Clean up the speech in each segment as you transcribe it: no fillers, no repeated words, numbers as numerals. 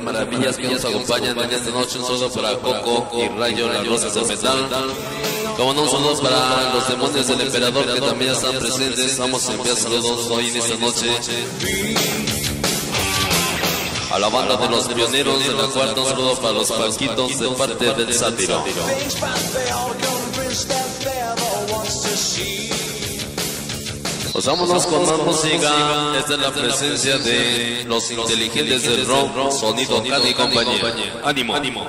maravillas que nos acompañan en esta noche. Un saludo para Coco y Rayo, las rosas del metal. Como no, un saludo para los demonios del emperador que también están presentes. Vamos a enviar saludos hoy en esta noche a la banda de los pioneros de la cuarta. Un saludo para los Paquitos de parte del Sátiro. Pues vámonos con más música. Esta es la presencia de los inteligentes del rock, Sonido, Cano y compañía. Ánimo, ánimo.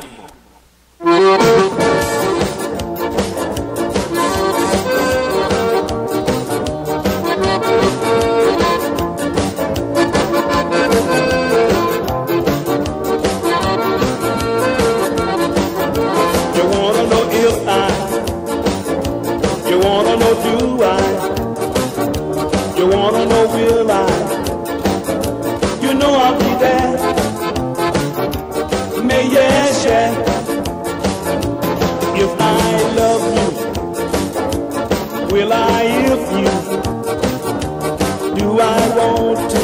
Will I if you? Do I want to?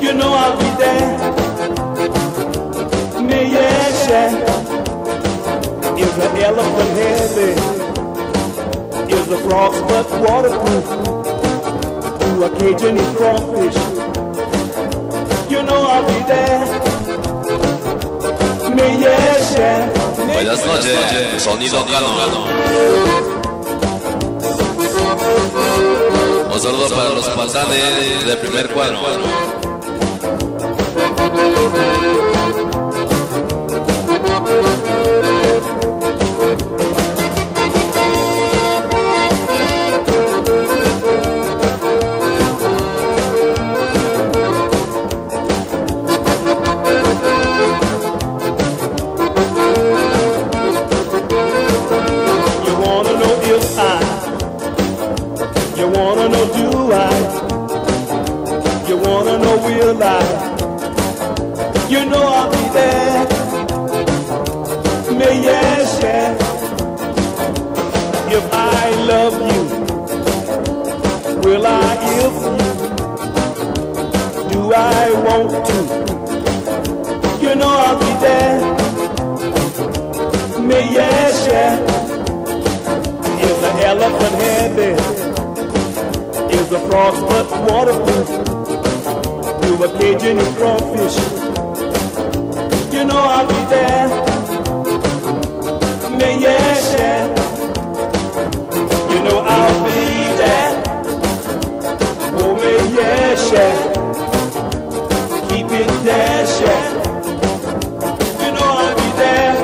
You know I'll be there. Me, yes, yeah. Is the elephant heavy? Is the frog's butt waterproof? Do a Cajun eat crawfish? You know I'll be there. Me, yes, yeah. Buenas noches, Sonido Cano. Un saludo para los patanes del primer cuadro. You know I'll be there. Me, yes, yeah. If I love you, will I if you? Do I want to? You know I'll be there. Me, yes, yeah. Is the elephant heavy? Is the frog's butt waterproof? Do a Cajun eat crawfish? You know I'll be there. Me, yes, yeah. You know I'll be there. Oh, me, yes, yeah. Keep it there, yeah. You know I'll be there.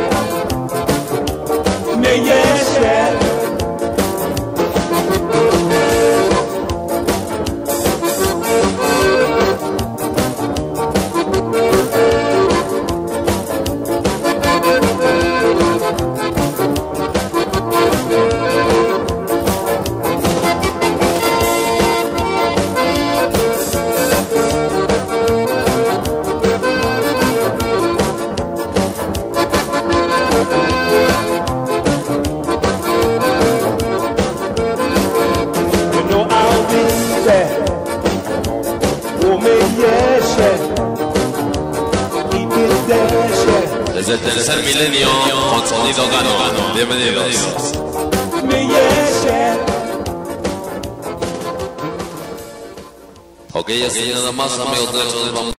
Me, yes, yeah. Desde el tercer milenio con Sonido Cano. Bienvenidos. Ok, así nada más, amigos, de eso nos vamos.